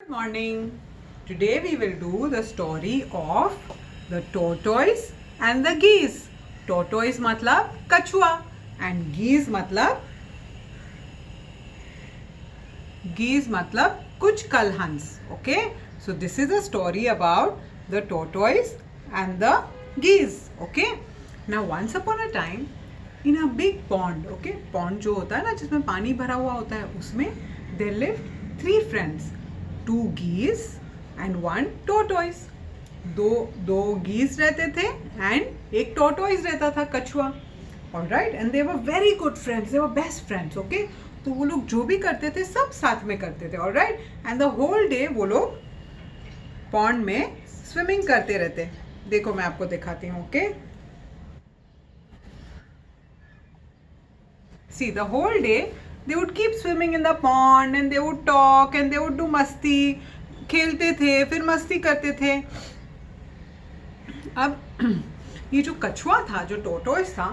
Good morning. Today we will do the story of the tortoise and the geese. Tortoise मतलब कछुआ and geese मतलब कुछ कलहंस. Okay, so this is a story about the tortoise and the geese. Okay, now once upon a time in a big pond. Okay, pond जो होता है ना जिसमें पानी भरा हुआ होता है, उसमें there lived three friends. Two geese and one tortoise. दो geese रहते थे and एक tortoise रहता था, कछुआ. Alright, and they were very good friends. They were best friends. Okay, तो वो लोग जो भी करते थे सब साथ में करते थे. Alright, and the whole day वो लोग pond में swimming करते रहते. देखो मैं आपको दिखाती हूँ. Okay, see the whole day they would keep swimming in the pond and they would talk and they would do मस्ती. खेलते थे फिर मस्ती करते थे. अब ये जो कछुआ था, जो टोटोइस था,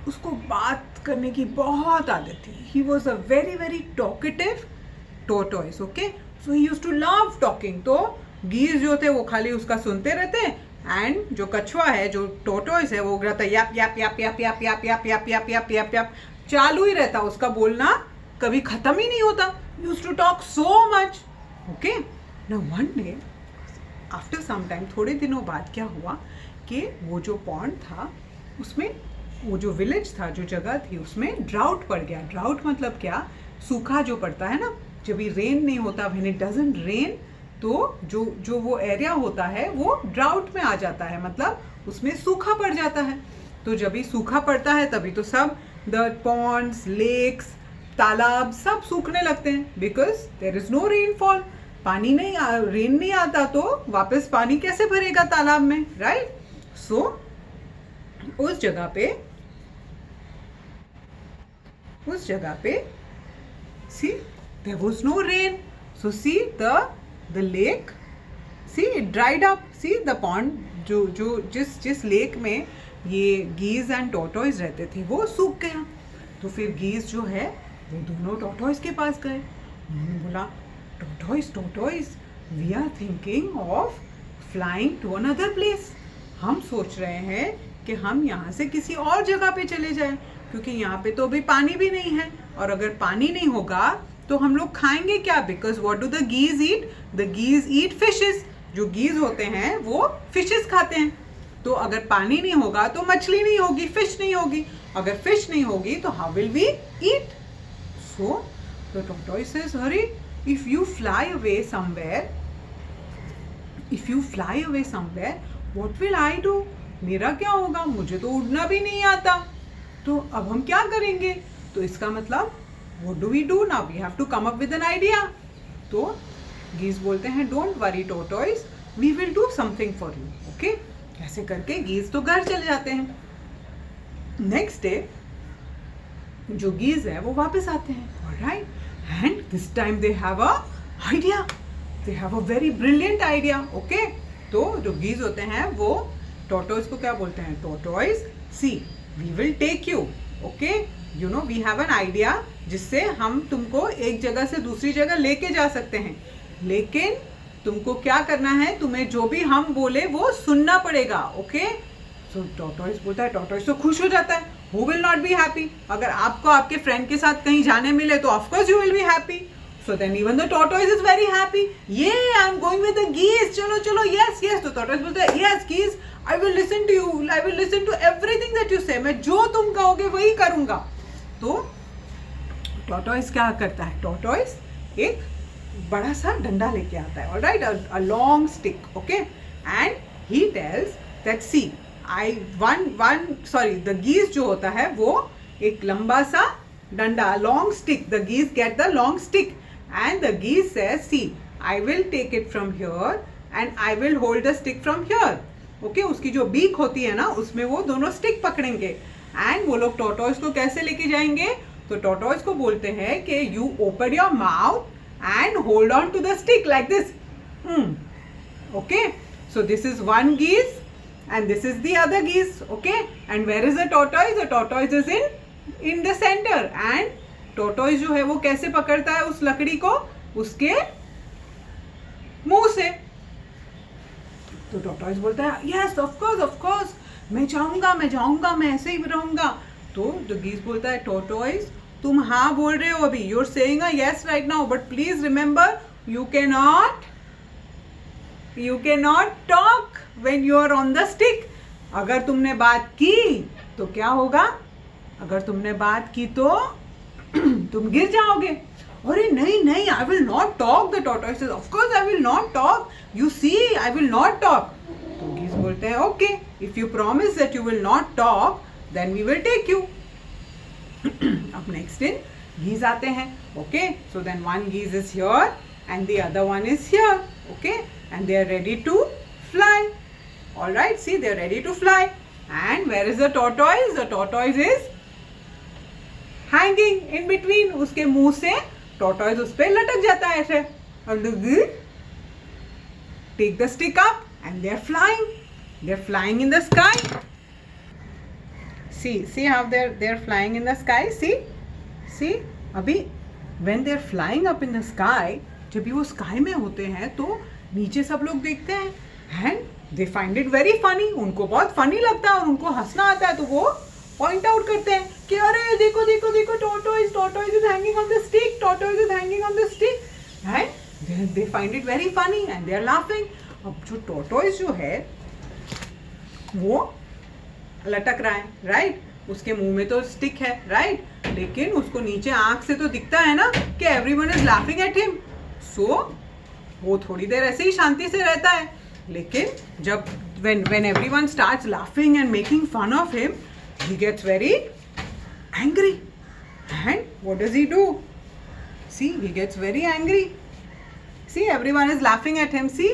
उसको बात करने की बहुत आदत थी. He was a very very talkative tortoise. Okay, so he used to love talking. तो गीज जो थे वो खाली उसका सुनते रहते एंड जो कछुआ है, जो टोटोइस है, वो रहता याप याप याप याप याप याप याप याप याप याप याप याप चालू ही रहता. उसका बोलना कभी खत्म ही नहीं होता. Used to talk so much. Okay, now one day after some time, थोड़े दिनों बाद क्या हुआ कि वो जो पॉन्ड था उसमें, वो जो विलेज था, जो जगह थी, उसमें ड्राउट पड़ गया. ड्राउट मतलब क्या? सूखा जो पड़ता है ना, जब भी रेन नहीं होता, व्हेन इट डजंट रेन, तो जो वो एरिया होता है वो ड्राउट में आ जाता है, मतलब उसमें सूखा पड़ जाता है. तो जब भी सूखा पड़ता है तभी तो सब द पॉन्ड्स, लेक्स, तालाब सब सूखने लगते हैं, because there is no rainfall. पानी नहीं, रेन नहीं आता तो वापस पानी कैसे भरेगा तालाब में, राइट? सो उस जगह पे see there was no rain. So see the lake, see it dried up. See the pond, जो जिस लेक में ये गीज एंड टोटोइस रहते थे वो सूख गया. तो फिर गीज जो है वो दोनों टोटोइस के पास गए. उन्होंने बोला, tortoise, we are thinking of flying to another place. हम सोच रहे हैं कि हम यहाँ से किसी और जगह पे चले जाएं, क्योंकि यहाँ पे तो अभी पानी भी नहीं है, और अगर पानी नहीं होगा तो हम लोग खाएंगे क्या? Because what do the गीज eat? The गीज eat fishes. जो गीज होते हैं वो फिशेस खाते हैं. तो अगर पानी नहीं होगा तो मछली नहीं होगी, फिश नहीं होगी. अगर फिश नहीं होगी तो how will we eat? So the tortoise says, hurry, if you fly away somewhere, what will I do? मेरा क्या होगा? मुझे तो उड़ना भी नहीं आता. तो अब हम क्या करेंगे? तो इसका मतलब what do we do now? We have to come up with an idea. तो गीज बोलते हैं, don't worry tortoise, we will do something for you. Okay, ऐसे करके गीज तो घर चले जाते हैं. नेक्स्ट डे जो गीज है वो वापस आते हैं. Alright, and this time they have a idea. They have a very brilliant idea. Okay, तो जो गीज होते हैं वो टोटोइस को क्या बोलते हैं? Tortoise, see we will take you. Okay, you know we have an idea जिससे हम तुमको एक जगह से दूसरी जगह लेके जा सकते हैं, लेकिन तुमको क्या करना है? तुम्हें जो भी हम बोले वो सुनना पड़ेगा. ओके, सो टोटोइस बोलता है, टोटोइस तो खुश हो जाता है. Who will not be happy? अगर आपको आपके फ्रेंड के साथ कहीं जाने मिले तो of course you will be happy. So then even the tortoise is very happy. Yeah, I'm going with the geese. चलो चलो, yes yes. तो tortoise बोलता है, yes geese, I will listen to you. I will listen to everything that you say. मैं जो तुम कहोगे वही करूँगा. तो tortoise क्या करता है? tortoise एक बड़ा सा डंडा लेके आता है. Alright, a long stick. Okay, and he tells that, see, the geese जो होता है वो एक लंबा सा डंडा, long stick. The geese get the long stick and the geese says, see, I will take it from here and I will hold the stick from here. Okay, उसकी जो बीक होती है ना, उसमें वो दोनों स्टिक पकड़ेंगे. एंड वो लोग टोटोइस को कैसे लेके जाएंगे? तो टोटोइस को बोलते हैं कि you open your mouth and hold on to the stick like this. Okay, so this is one geese and this is the other geese. Okay, and where is the tortoise? The tortoise is in the center. And tortoise जो है वो कैसे पकड़ता है उस लकड़ी को? उसके तो टॉर्टॉइज बोलता है यस ऑफ कोर्स मैं जाऊंगा मैं ऐसे ही रहूंगा। तो द गीज बोलता है टॉर्टॉइज तुम हाँ बोल रहे हो अभी, you are saying a yes right now, but please remember you can not talk when you are on the stick. अगर तुमने बात की तो क्या होगा, अगर तुमने बात की तो तुम गिर जाओगे। अरे नहीं I will not talk, the tortoise says of course I will not talk, you see I will not talk. तो गीज बोलते हैं okay if you promise that you will not talk then we will take you. अब next दिन geese आते हैं, okay, so then one geese is here and the other one is here, okay, and they are ready to fly. All right, see they are ready to fly. And where is the tortoise? The tortoise is hanging in between. उसके मुंह से tortoise उस पे लटक जाता है ऐसे। And the geese take the stick up and they are flying. They are flying in the sky. See how they are flying in the sky. See अभी when they are flying up in the sky, जब भी वो sky में होते हैं तो नीचे सब लोग देखते हैं and they find it very funny. उनको बहुत फनी लगता है और उनको हंसना आता है, तो वो पॉइंट आउट करते हैं कि अरे देखो tortoise is hanging on the stick, tortoise is hanging on the stick, and they find it very funny and they are laughing. अब जो tortoise जो है वो लटक रहा है, राइट, उसके मुंह में तो स्टिक है, राइट, लेकिन उसको नीचे आंख से तो दिखता है ना कि everyone is laughing at him, so वो थोड़ी देर ऐसे ही शांति से रहता है। लेकिन जब when everyone starts laughing and making fun of him, he gets very angry. And what does he do? See, he gets very angry. See, everyone is laughing at him, see?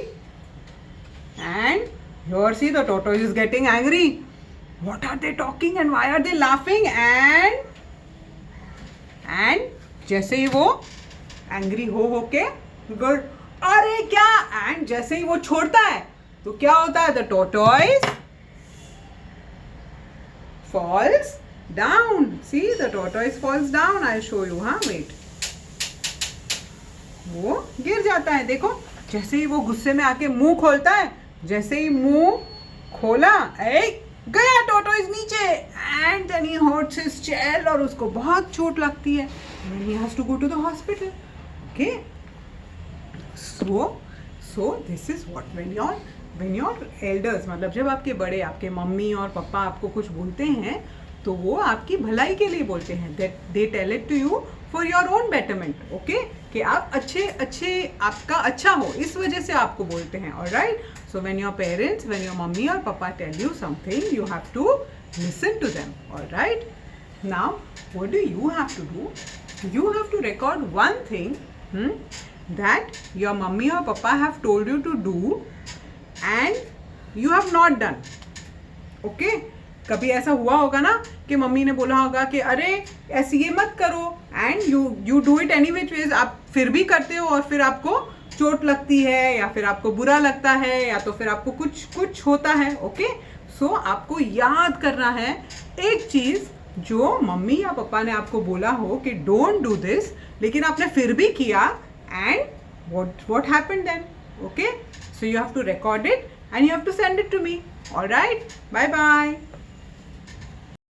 And here, see, the tortoise is getting angry. What are they talking and why are they laughing? And जैसे ही वो angry होके good, अरे क्या, and जैसे ही वो छोड़ता है तो क्या होता है, the tortoise falls down. See the tortoise falls down, I show you, हाँ वेट, वो गिर जाता है। देखो जैसे ही वो गुस्से में आके मुंह खोलता है, जैसे ही मुंह खोला गया टॉर्टॉइज नीचे, and then he hurts his chest और उसको बहुत चोट लगती है, and he has to go to the hospital, okay. So this is what when your elders, मतलब जब आपके बड़े, आपके मम्मी और पापा आपको कुछ बोलते हैं तो वो आपकी भलाई के लिए बोलते हैं, that they tell it to you for your own betterment, okay, कि आप अच्छे आपका अच्छा हो, इस वजह से आपको बोलते हैं, alright. So when your parents, when your mummy or papa tell you something, you have to listen to them, alright. Now what do you have to do? You have to record one thing that your mummy or papa have told you to do and you have not done, okay. कभी ऐसा हुआ होगा ना कि mummy ने बोला होगा कि अरे ऐसे ये मत करो, and you do it any which ways, आप फिर भी करते हो और फिर आपको चोट लगती है या फिर आपको बुरा लगता है या तो फिर आपको कुछ होता है, ओके. सो आपको याद करना है एक चीज जो मम्मी या पापा ने आपको बोला हो कि डोंट डू दिस, लेकिन आपने फिर भी किया, and what happened then, okay. So you have to record it and you have to send it to me, all right. Bye bye.